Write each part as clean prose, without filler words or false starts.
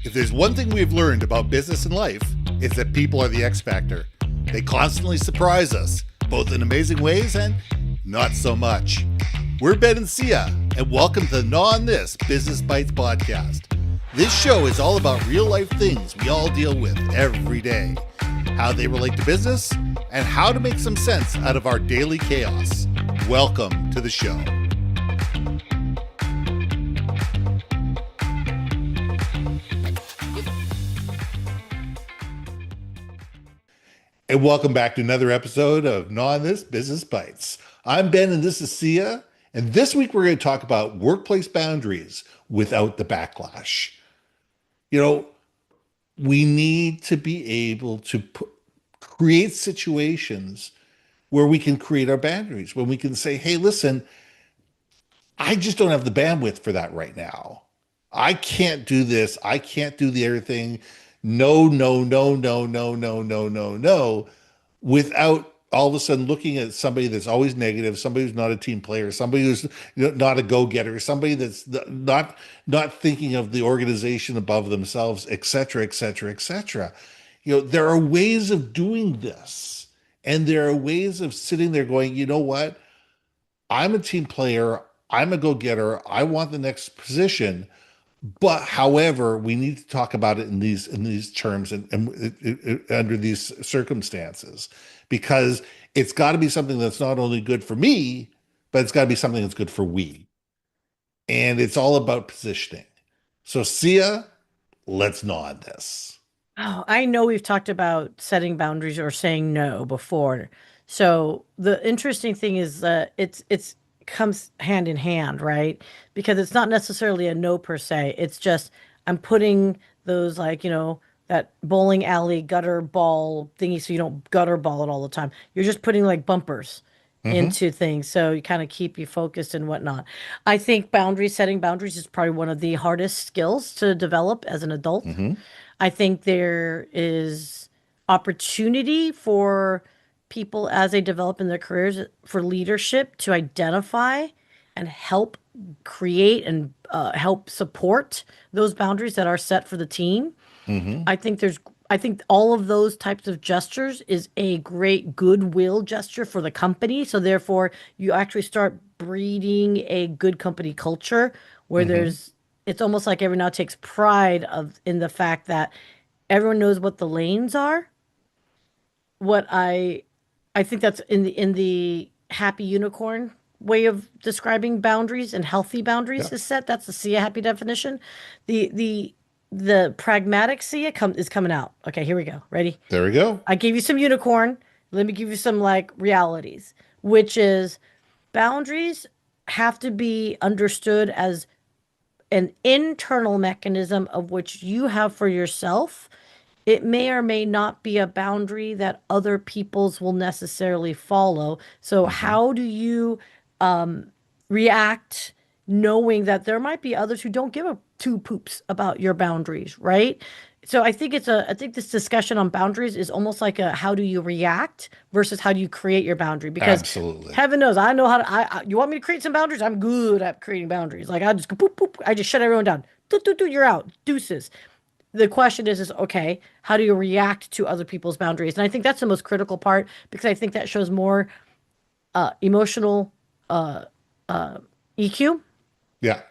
If there's one thing we've learned about business and life, it's that people are the X factor. They constantly surprise us, both in amazing ways and not so much. We're Ben and Syya, and welcome to the Gnaw on This Business Bytes podcast. This show is all about real life things we all deal with every day, how they relate to business, and how to make some sense out of our daily chaos. Welcome to the show. And welcome back to another episode of Gnaw on This Business Bytes. I'm Ben and this is Syya. And this week we're going to talk about workplace boundaries without the backlash. You know, we need to be able to create situations where we can create our boundaries, when we can say, hey, listen, I just don't have the bandwidth for that right now. I can't do this. I can't do the other thing. No, without all of a sudden looking at somebody that's always negative, somebody who's not a team player, somebody who's not a go-getter, somebody that's not thinking of the organization above themselves, et cetera, et cetera, et cetera. You know, there are ways of doing this, and there are ways of sitting there going, you know what? I'm a team player. I'm a go-getter. I want the next position. But however, we need to talk about it in these terms and under these circumstances, because it's got to be something that's not only good for me, but it's got to be something that's good for we. And it's all about positioning. So Syya, let's gnaw on this. Oh, I know we've talked about setting boundaries or saying no before. So the interesting thing is that it's comes hand in hand, right? Because it's not necessarily a no per se. It's just I'm putting those that bowling alley gutter ball thingy so you don't gutter ball it all the time. You're just putting like bumpers into things so you kind of keep you focused and whatnot. I think setting boundaries is probably one of the hardest skills to develop as an adult. I think there is opportunity for people as they develop in their careers for leadership to identify and help create and help support those boundaries that are set for the team. I think all of those types of gestures is a great goodwill gesture for the company. So therefore you actually start breeding a good company culture where it's almost like everyone now takes pride in the fact that everyone knows what the lanes are. What I think that's in the happy unicorn way of describing boundaries, and healthy boundaries is set. That's the Syya happy definition. The pragmatic Syya is coming out. Okay, here we go. Ready? There we go. I gave you some unicorn. Let me give you some realities, which is boundaries have to be understood as an internal mechanism of which you have for yourself. It may or may not be a boundary that other people's will necessarily follow. So how do you react knowing that there might be others who don't give a two poops about your boundaries, right? So I think this discussion on boundaries is almost like a how do you react versus how do you create your boundary? Because absolutely, heaven knows I know how to. You want me to create some boundaries? I'm good at creating boundaries. Like I just go poop poop. I just shut everyone down. You're out. Deuces. The question is okay, how do you react to other people's boundaries? And I think that's the most critical part, because I think that shows more emotional EQ. Yeah.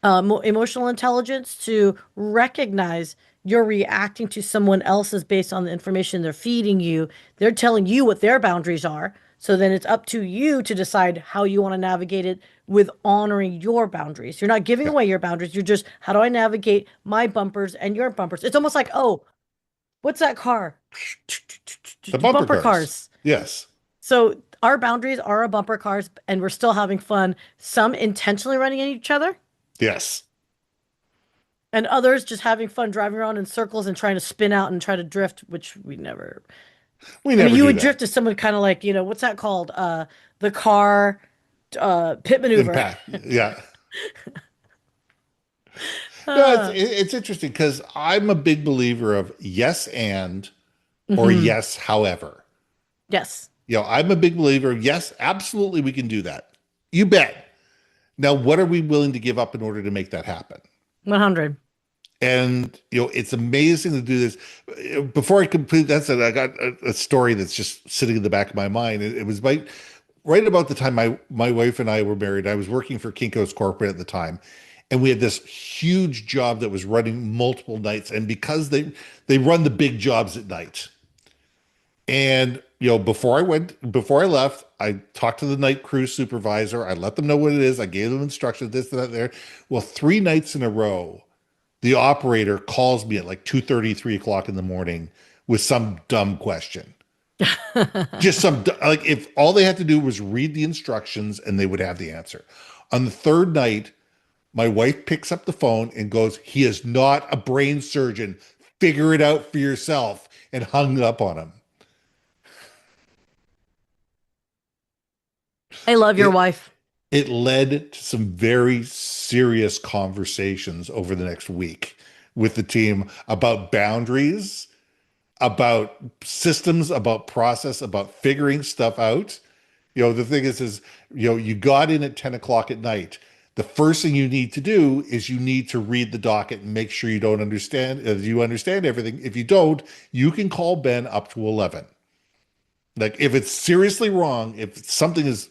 Emotional intelligence to recognize you're reacting to someone else's based on the information they're feeding you. They're telling you what their boundaries are. So then it's up to you to decide how you want to navigate it with honoring your boundaries. You're not giving away your boundaries. You're just, how do I navigate my bumpers and your bumpers? It's almost like, oh, what's that car? The bumper cars. Yes. So our boundaries are our bumper cars, and we're still having fun. Some intentionally running into each other. Yes. And others just having fun driving around in circles and trying to spin out and try to drift, which we never. You would drift as someone kind of like, what's that called? The car pit maneuver. Impact. Yeah. No, it's interesting because I'm a big believer of yes and or yes, however. Yes. I'm a big believer of yes, absolutely we can do that. You bet. Now, what are we willing to give up in order to make that happen? 100. And it's amazing to do this. Before I complete that, said I got a story that's just sitting in the back of my mind. It was right about the time my wife and I were married. I was working for Kinkos corporate at the time, and we had this huge job that was running multiple nights. And because they run the big jobs at night, and before I left, I talked to the night crew supervisor. I let them know what it is. I gave them instructions, this, that, there. Well, 3 nights in a row, the operator calls me at like 2:30, 3 o'clock in the morning with some dumb question. Just like if all they had to do was read the instructions and they would have the answer. On the third night, my wife picks up the phone and goes, "He is not a brain surgeon. Figure it out for yourself," and hung up on him. I love your It wife. it led to some very serious conversations over the next week with the team about boundaries, about systems, about process, about figuring stuff out. The thing is, you got in at 10 o'clock at night. The first thing you need to do is you need to read the docket and make sure you understand everything. If you don't, you can call Ben up to 11. Like if it's seriously wrong, if something is,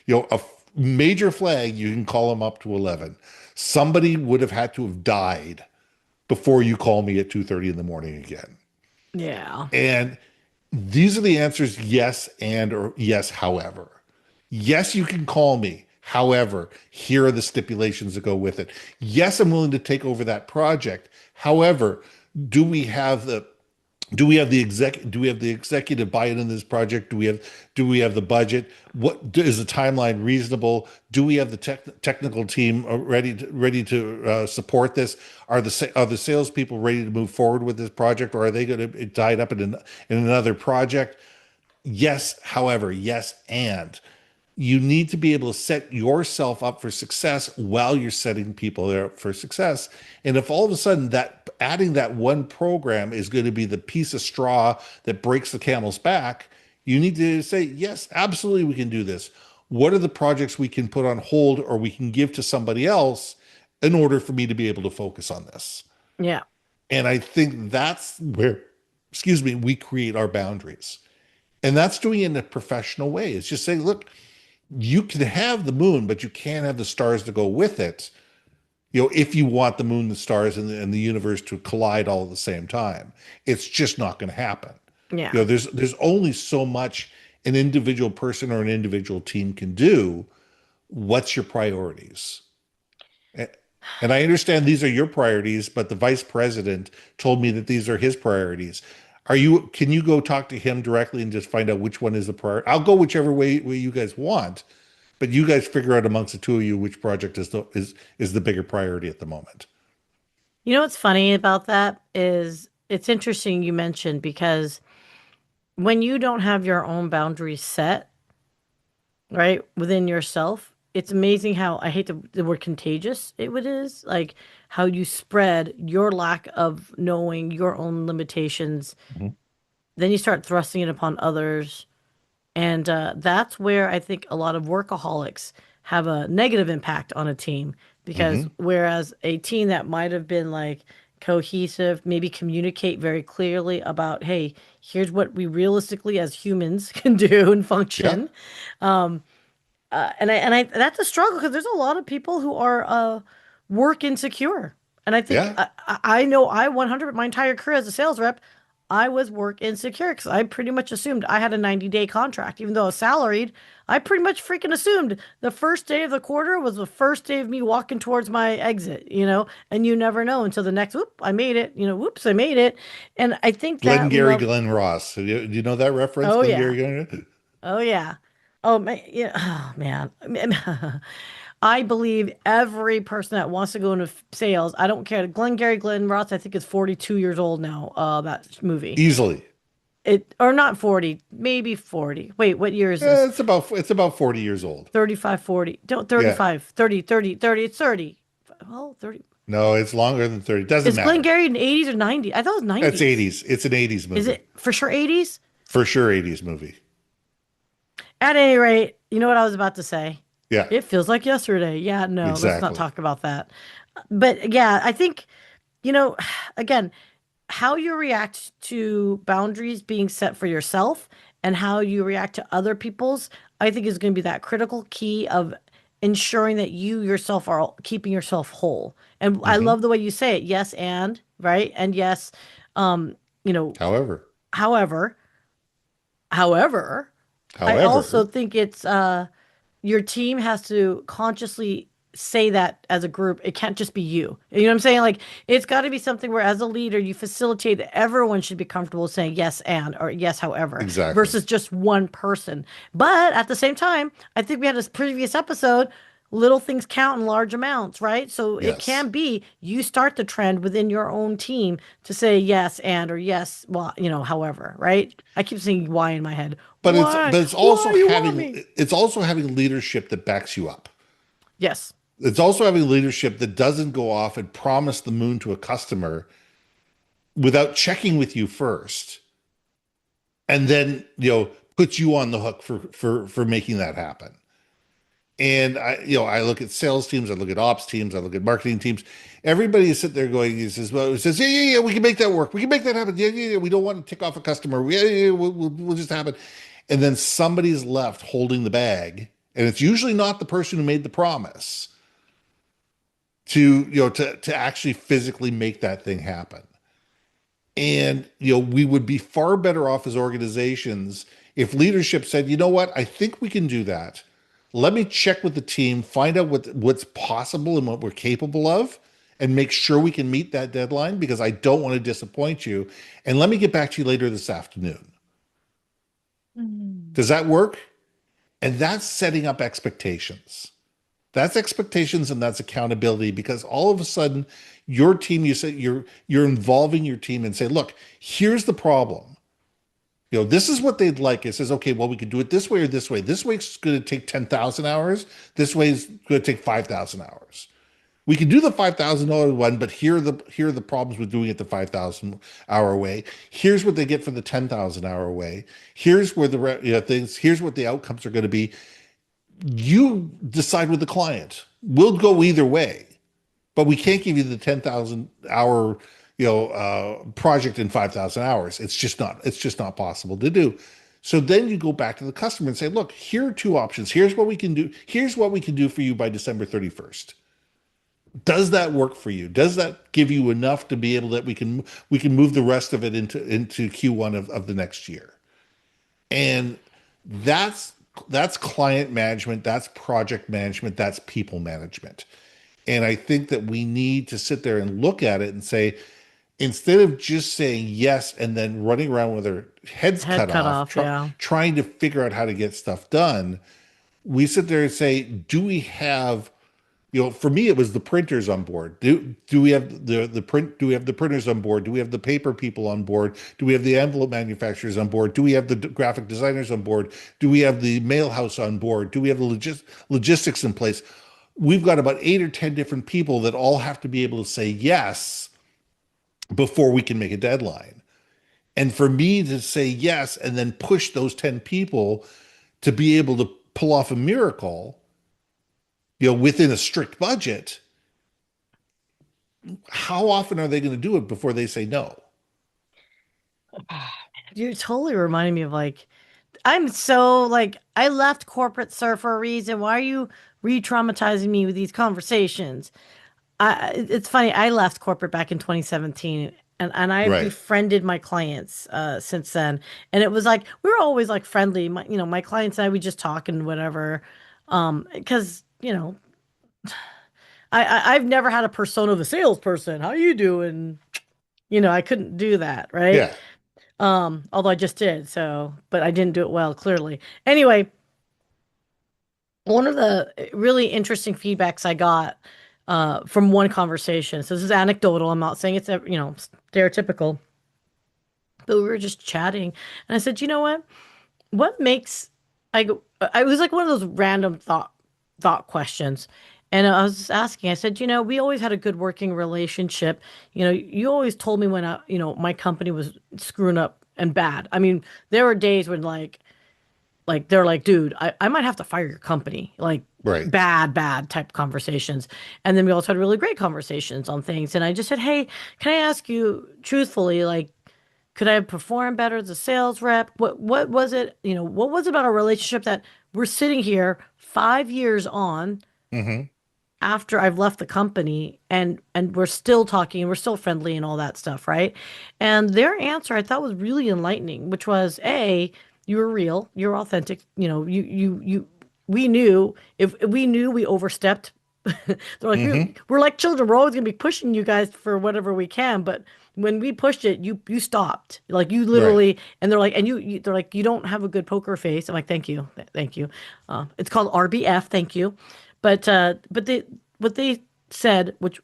a major flag, you can call him up to 11. Somebody would have had to have died before you call me at 2:30 in the morning again. Yeah. And these are the answers: yes, and or yes, however. Yes, you can call me. However, here are the stipulations that go with it. Yes, I'm willing to take over that project. However, do we have the do we have the executive buy-in in this project? Do we have the budget? Is the timeline reasonable? Do we have the technical team ready to support this? Are the salespeople ready to move forward with this project, or are they going to be tied up in another project? Yes, however, yes, and you need to be able to set yourself up for success while you're setting people up for success. And if all of a sudden that adding that one program is going to be the piece of straw that breaks the camel's back, you need to say, yes, absolutely, we can do this. What are the projects we can put on hold or we can give to somebody else in order for me to be able to focus on this? Yeah. And I think that's where, excuse me, we create our boundaries. And that's doing it in a professional way. It's just saying, look, you can have the moon, but you can't have the stars to go with it. If you want the moon, the stars, and the universe to collide all at the same time, it's just not going to happen. Yeah. There's only so much an individual person or an individual team can do. What's your priorities? And I understand these are your priorities, but the vice president told me that these are his priorities. Can you go talk to him directly and just find out which one is the priority? I'll go whichever way you guys want, but you guys figure out amongst the two of you which project is the bigger priority at the moment. You know what's funny about that is it's interesting you mentioned because when you don't have your own boundaries set, right, within yourself, it's amazing how I hate the word contagious it is, like how you spread your lack of knowing your own limitations, Mhm. then you start thrusting it upon others. And that's where I think a lot of workaholics have a negative impact on a team because Hmm. whereas a team that might have been like cohesive, maybe communicate very clearly about, hey, here's what we realistically as humans can do and Yeah, function. And I that's a struggle because there's a lot of people who are work insecure. And I think yeah. I know I 100 my entire career as a sales rep, I was work insecure because I pretty much assumed I had a 90-day contract, even though I was salaried. I pretty much freaking assumed the first day of the quarter was the first day of me walking towards my exit. And you never know until the next, whoop, I made it, whoops, I made it. And I think that Glengarry love, Glen Ross. Do you know that reference? oh yeah, Glengarry Glen. oh yeah. Oh man, yeah, oh man. I believe every person that wants to go into sales, I don't care. Glenn Ross, I think is 42 years old now. That movie. Easily. It or not 40, maybe 40. Wait, what year is this? It's about 40 years old. 35, 40. Don't Yeah. 35, 30, 30, 30. It's 30. Well, 30. No, it's longer than 30. Doesn't Is Glenn matter. Gary in 80s or 90s? I thought it was It's 90s. 80s. It's an 80s Is movie. it for sure 80s? For sure 80s movie. At any rate, you know what I was about to say? Yeah, It feels like yesterday. Yeah, no, let's not exactly. talk about that. But yeah, I think. you know, again, how you react to boundaries being set for yourself and how you react to other people's, I think is going to be that critical key of ensuring that you yourself are keeping yourself whole. And I Hmm. love the way you say it. Yes, and right. And yes, um, you know, However, however, however, I also however, think it's your team has to consciously say that as a group. It can't just be you. You know what I'm saying? Like it's got to be something where as a leader you facilitate that everyone should be comfortable saying yes and or yes however exactly. versus just one person. But at the same time, I think we had a previous episode, little things count in large amounts, right? So it Yes. can be you start the trend within your own team to say yes and or yes, well, however, right? I keep saying why in my head. But it's Why? but it's also Why you want having me? it's also having leadership that backs you up. Yes. It's also having leadership that doesn't go off and promise the moon to a customer without checking with you first, and then puts you on the hook for making that happen. And I look at sales teams, I look at ops teams, I look at marketing teams. Everybody is sitting there going, he says, yeah, we can make that work. We can make that happen. Yeah, yeah, yeah. We don't want to tick off a customer. Yeah, yeah, yeah, we'll just happen. And then somebody's left holding the bag, and it's usually not the person who made the promise to actually physically make that thing happen. And we would be far better off as organizations if leadership said, you know what, I think we can do that. Let me check with the team, find out what's possible and what we're capable of, and make sure we can meet that deadline because I don't want to disappoint you. And let me get back to you later this afternoon. Mm. Does that work? And that's setting up expectations. That's expectations and that's accountability because all of a sudden your team, you say you're involving your team and say, look, here's the problem. This is what they'd like. It says, okay, well, we could do it this way or this way. This way's going to take 10,000 hours. This way is going to take 5,000 hours. We can do the $5,000 one, but here are the problems with doing it the 5,000 hour way. Here's what they get for the 10,000 hour way. Here's where things. Here's what the outcomes are going to be. You decide with the client. We'll go either way, but we can't give you the 10,000 hour project in 5,000 hours. It's just not possible to do. So then you go back to the customer and say, look, here are two options. Here's what we can do. Here's what we can do for you by December 31st. Does that work for you? Does that give you enough to be able that we can move the rest of it into Q1 of the next year? And that's client management, that's project management, that's people management. And I think that we need to sit there and look at it and say, instead of just saying yes and then running around with our heads Head cut cut off, off, yeah. trying to figure out how to get stuff done, we sit there and say, do we have for me, it was the printers on board. Do we have the print? Do we have the printers on board? Do we have the paper people on board? Do we have the envelope manufacturers on board? Do we have the graphic designers on board? Do we have the mail house on board? Do we have the logistics in place? We've got about 8 or 10 different people that all have to be able to say yes before we can make a deadline. And for me to say yes and then push those 10 people to be able to pull off a miracle, within a strict budget, how often are they going to do it before they say no? You're totally reminding me of like, I'm so like, I left corporate sir for a reason. Why are you re-traumatizing me with these conversations? It's funny. I left corporate back in 2017 and I've Right. befriended my clients since then. And it was like, we were always like friendly. My clients and I, we just talk and whatever. Because, I've never had a persona of a salesperson. How you doing? I couldn't do that, right? Yeah. Although I just did, so, but I didn't do it well, clearly. Anyway, one of the really interesting feedbacks I got from one conversation, so this is anecdotal, I'm not saying it's, stereotypical, but we were just chatting, and I said, you know what? What makes, I was like one of those random thought questions. And I was just asking, I said, we always had a good working relationship. You always told me when my company was screwing up and bad. I mean, there were days when like like they're like, dude, I might have to fire your company. Like Right. bad type conversations. And then we also had really great conversations on things. And I just said, hey, can I ask you truthfully, like, could I have performed better as a sales rep? What was it? What was it about our relationship that we're sitting here 5 years on Hmm. after I've left the company and we're still talking and we're still friendly and all that stuff, right? And their answer I thought was really enlightening, which was A, you were real, you're authentic, you we knew if we knew we overstepped. They're like Hmm. we're like children, we're always gonna be pushing you guys for whatever we can, but when we pushed it, you stopped. Like you Right. literally, and they're like, and they're like, you don't have a good poker face. I'm like, thank you, thank you. It's called RBF, thank you. But they what they said, which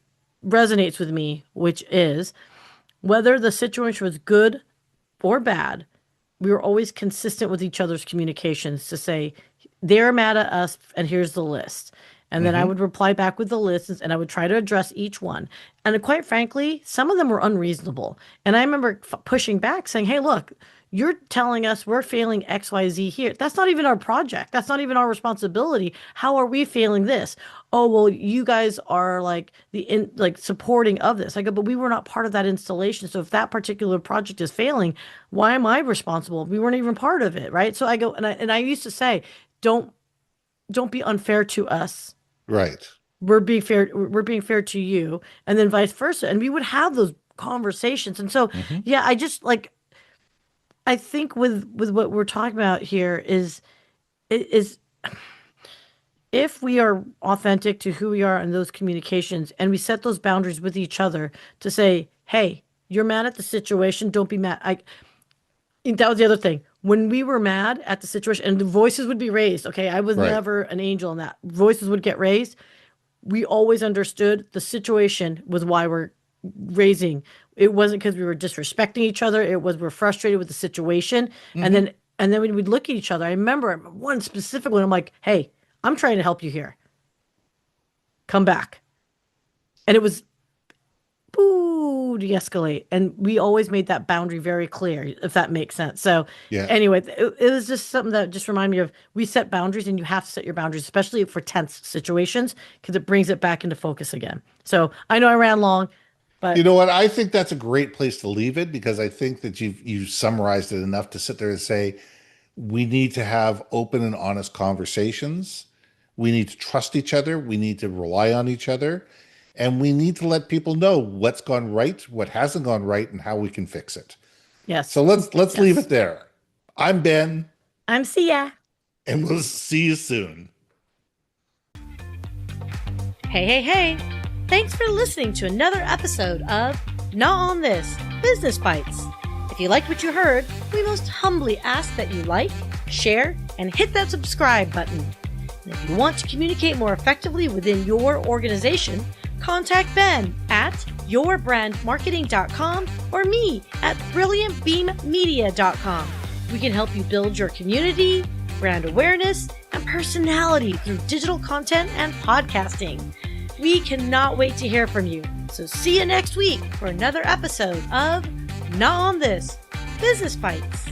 resonates with me, which is whether the situation was good or bad, we were always consistent with each other's communications to say, they're mad at us, and here's the list. And then I Hmm. would reply back with the lists, and I would try to address each one. And quite frankly, some of them were unreasonable. And I remember pushing back saying, hey, look, you're telling us we're failing XYZ here. That's not even our project. That's not even our responsibility. How are we failing this? Oh, well, you guys are like like supporting of this. I go, but we were not part of that installation. So if that particular project is failing, why am I responsible? We weren't even part of it, right? So I go, and I used to say, don't don't be unfair to us. Right. We're being fair to you, and then vice versa. And we would have those conversations. And so, Hmm. yeah, I just like I think with what we're talking about here is if we are authentic to who we are in those communications and we set those boundaries with each other to say, hey, you're mad at the situation, don't be mad. That was the other thing. When we were mad at the situation and the voices would be raised, okay, I was Right. never an angel in that. Voices would get raised. We always understood the situation was why we're raising. It wasn't because we were disrespecting each other. It was we're frustrated with the situation. And Hmm. then and then when we'd look at each other, I remember one specific one. I'm like, hey, I'm trying to help you here. Come back. And it was boo, de-escalate. And we always made that boundary very clear, if that makes sense. So Yeah. anyway, it was just something that just reminded me of we set boundaries and you have to set your boundaries, especially for tense situations, because it brings it back into focus again. So I know I ran long, You but know what? I think that's a great place to leave it because I think that you've summarized it enough to sit there and say we need to have open and honest conversations. We need to trust each other. We need to rely on each other. And we need to let people know what's gone right, what hasn't gone right, and how we can fix it. So yes, let's leave yes. it there. I'm Ben, I'm Syya. and we'll see you soon. Hey, hey, hey. Thanks for listening to another episode of Gnaw on This Business Bites. If you liked what you heard, we most humbly ask that you like, share, and hit that subscribe button. And if you want to communicate more effectively within your organization, contact Ben at yourbrandmarketing.com or me at brilliantbeammedia.com. We can help you build your community, brand awareness, and personality through digital content and podcasting. We cannot wait to hear from you. So see you next week for another episode of Gnaw on This Business Bites.